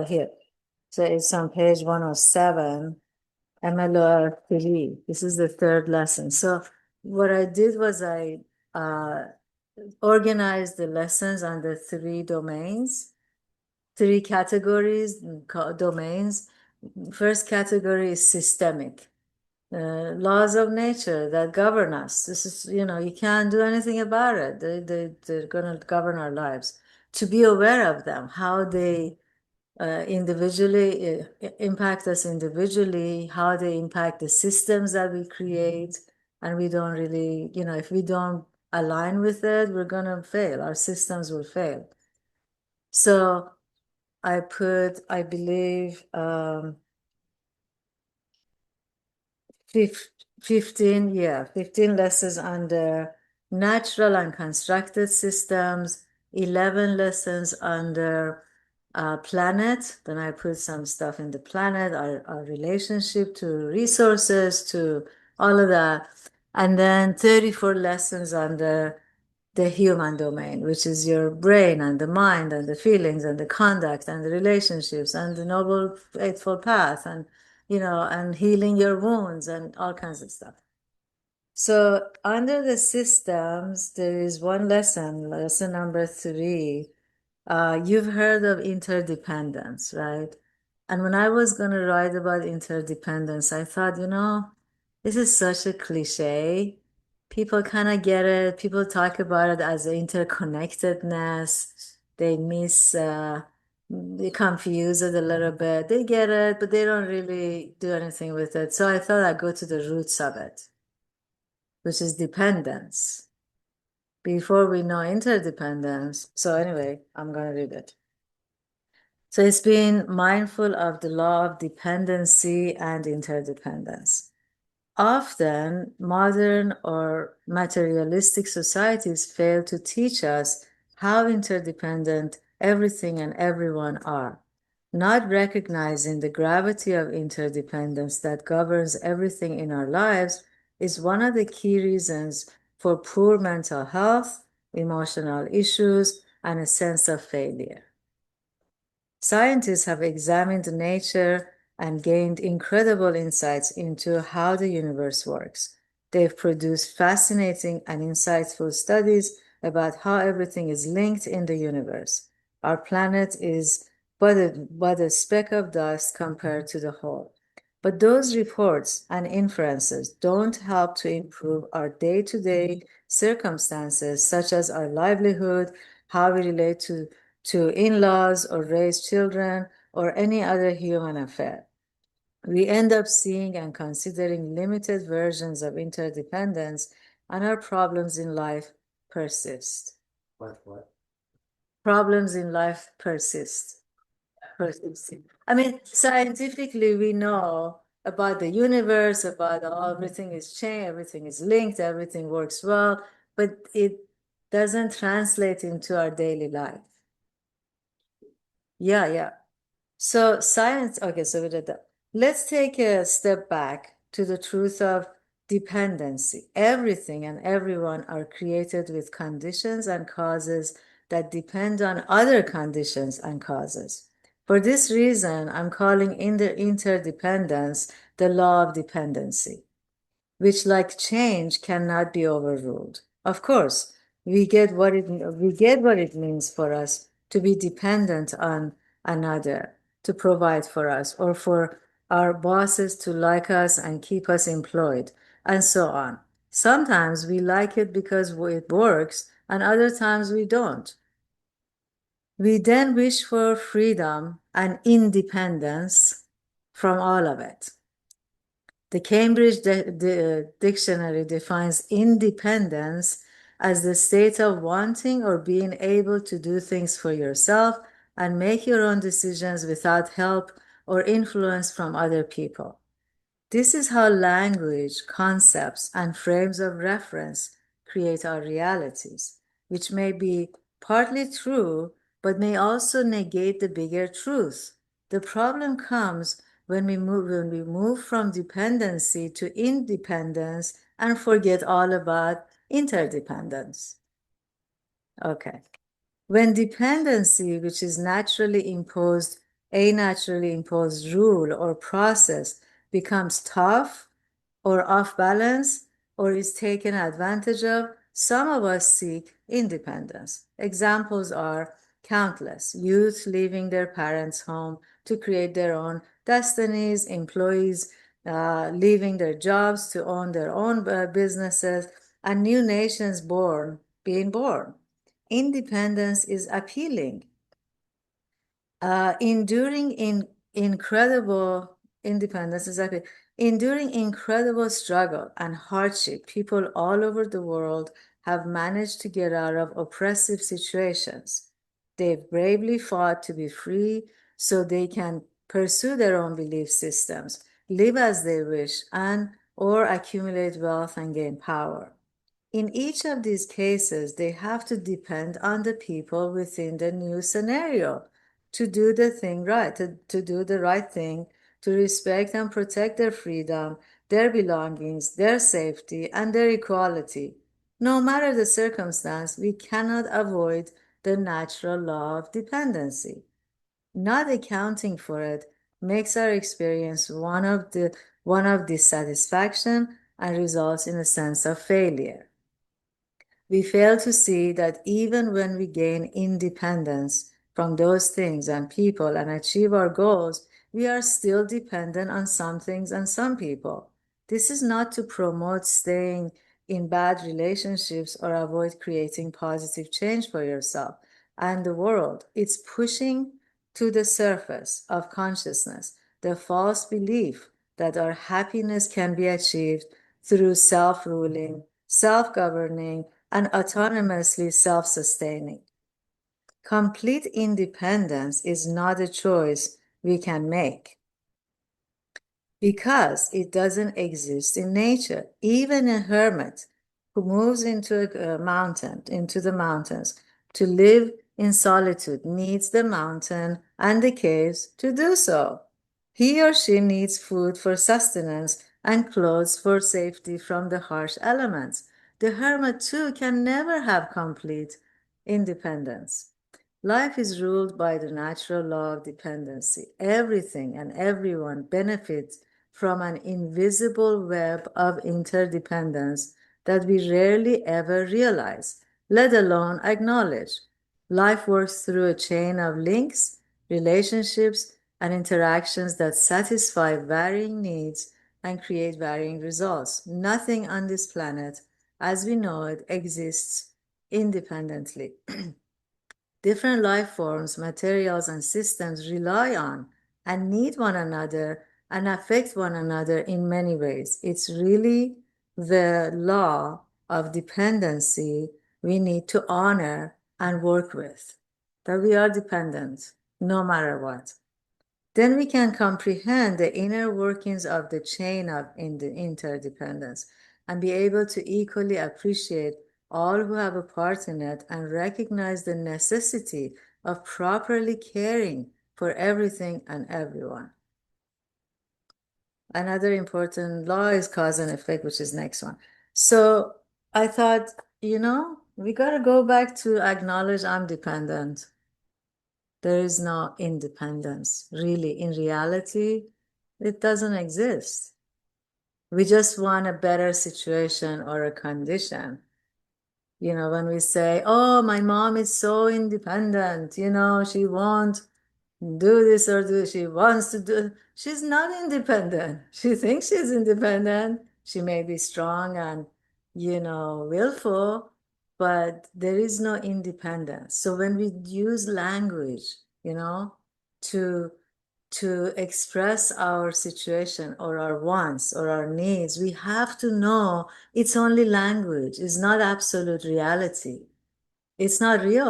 here. So it's on page 107, MLR 3. This is the third lesson. So what I did was I organized the lessons under three domains, three categories, domains. First category is systemic. Laws of nature that govern us. This is, you can't do anything about it. They're going to govern our lives. To be aware of them, how they individually impact us individually, how they impact the systems that we create, and we don't really, if we don't align with it, we're going to fail. Our systems will fail. So I put, I believe, 15 lessons under natural and constructed systems, 11 lessons under planet. Then I put some stuff in the planet, our relationship to resources, to all of that. And then 34 lessons under the human domain, which is your brain and the mind and the feelings and the conduct and the relationships and the noble eightfold path and healing your wounds and all kinds of stuff. So under the systems, there is one lesson number 3. You've heard of interdependence, right? And when I was going to write about interdependence, I thought, this is such a cliche. People kind of get it. People talk about it as interconnectedness. They confuse it a little bit. They get it, but they don't really do anything with it. So I thought I'd go to the roots of it, which is dependence, before we know interdependence. So anyway, I'm going to read it. So it's being mindful of the law of dependency and interdependence. Often, modern or materialistic societies fail to teach us how interdependent everything and everyone are. Not recognizing the gravity of interdependence that governs everything in our lives is one of the key reasons for poor mental health, emotional issues, and a sense of failure. Scientists have examined nature and gained incredible insights into how the universe works. They've produced fascinating and insightful studies about how everything is linked in the universe. Our planet is but a speck of dust compared to the whole. But those reports and inferences don't help to improve our day-to-day circumstances, such as our livelihood, how we relate to in-laws or raise children or any other human affair. We end up seeing and considering limited versions of interdependence, and our problems in life persist. What? Problems in life persist. I mean, scientifically, we know about the universe, about everything is changed, everything is linked, everything works well, but it doesn't translate into our daily life. Yeah. So science, okay, so we did that. Let's take a step back to the truth of dependency. Everything and everyone are created with conditions and causes that depend on other conditions and causes. For this reason, I'm calling interdependence the law of dependency, which, like change, cannot be overruled. Of course, we get what it means for us to be dependent on another to provide for us, or for our bosses to like us and keep us employed, and so on. Sometimes we like it because it works, and other times we don't. We then wish for freedom and independence from all of it. The Cambridge Dictionary defines independence as the state of wanting or being able to do things for yourself and make your own decisions without help or influence from other people. This is how language, concepts, and frames of reference create our realities, which may be partly true, but may also negate the bigger truth. The problem comes when we move from dependency to independence and forget all about interdependence. Okay. When dependency, which is naturally imposed a naturally imposed rule or process becomes tough or off balance or is taken advantage of, some of us seek independence. Examples are countless: youth leaving their parents' home to create their own destinies, employees leaving their jobs to own their own businesses, and new nations being born. Independence is appealing. Enduring in incredible independence is like enduring incredible struggle and hardship. People all over the world have managed to get out of oppressive situations. They've bravely fought to be free so they can pursue their own belief systems, live as they wish, and or accumulate wealth and gain power. In each of these cases, they have to depend on the people within the new scenario to do the thing right, to do the right thing, to respect and protect their freedom, their belongings, their safety, and their equality. No matter the circumstance, we cannot avoid the natural law of dependency. Not accounting for it makes our experience one of dissatisfaction and results in a sense of failure. We fail to see that even when we gain independence from those things and people and achieve our goals, we are still dependent on some things and some people. This is not to promote staying in bad relationships or avoid creating positive change for yourself and the world. It's pushing to the surface of consciousness the false belief that our happiness can be achieved through self ruling, self governing, and autonomously self sustaining. Complete independence is not a choice we can make because it doesn't exist in nature. Even a hermit who moves into the mountains to live in solitude needs the mountain and the caves to do so. He or she needs food for sustenance and clothes for safety from the harsh elements. The hermit too can never have complete independence. Life is ruled by the natural law of dependency. Everything and everyone benefits from an invisible web of interdependence that we rarely ever realize, let alone acknowledge. Life works through a chain of links, relationships, and interactions that satisfy varying needs and create varying results. Nothing on this planet, as we know it, exists independently. Different life forms, materials, and systems rely on and need one another and affect one another in many ways. It's really the law of dependency we need to honor and work with, that we are dependent no matter what. Then we can comprehend the inner workings of the chain of interdependence and be able to equally appreciate all who have a part in it and recognize the necessity of properly caring for everything and everyone. Another important law is cause and effect, which is next one. So I thought, we got to go back to acknowledge I'm dependent. There is no independence. Really, in reality, it doesn't exist. We just want a better situation or a condition. When we say, oh, my mom is so independent, she won't do this or do, she wants to do, she's not independent. She thinks she's independent. She may be strong and, willful, but there is no independence. So when we use language, to express our situation or our wants or our needs, we have to know it's only language. It's not absolute reality. It's not real.